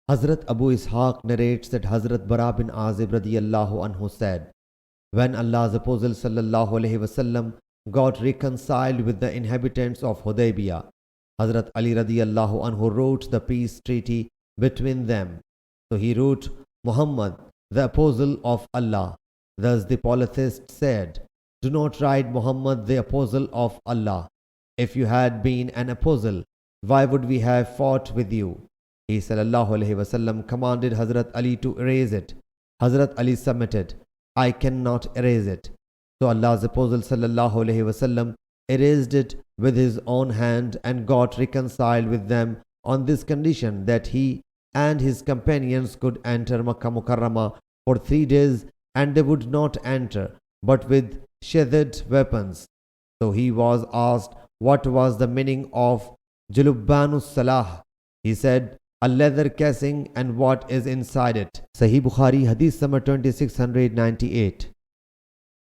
Hazrat Abu Ishaq narrates that Hazrat Bara bin Azib radiyallahu anhu said, when Allah's Apostle sallallahu alaihi wasallam got reconciled with the inhabitants of Hudaybiyah, Hazrat Ali radiyallahu anhu wrote the peace treaty between them. So he wrote, Muhammad, the apostle of Allah. Thus the polytheist said, do not write Muhammad, the apostle of Allah. If you had been an apostle, why would we have fought with you? He sallallahu alaihi wasallam commanded Hazrat Ali to erase it. Hazrat Ali submitted, I cannot erase it. So Allah's Apostle sallallahu alaihi wasallam erased it with his own hand and got reconciled with them on this condition that he and his companions could enter Makkah Mukarramah for 3 days, and they would not enter but with sheathed weapons. So he was asked what was the meaning of Julubbanus Salah. He said, a leather casing and what is inside it. Sahih Bukhari Hadith number 2698.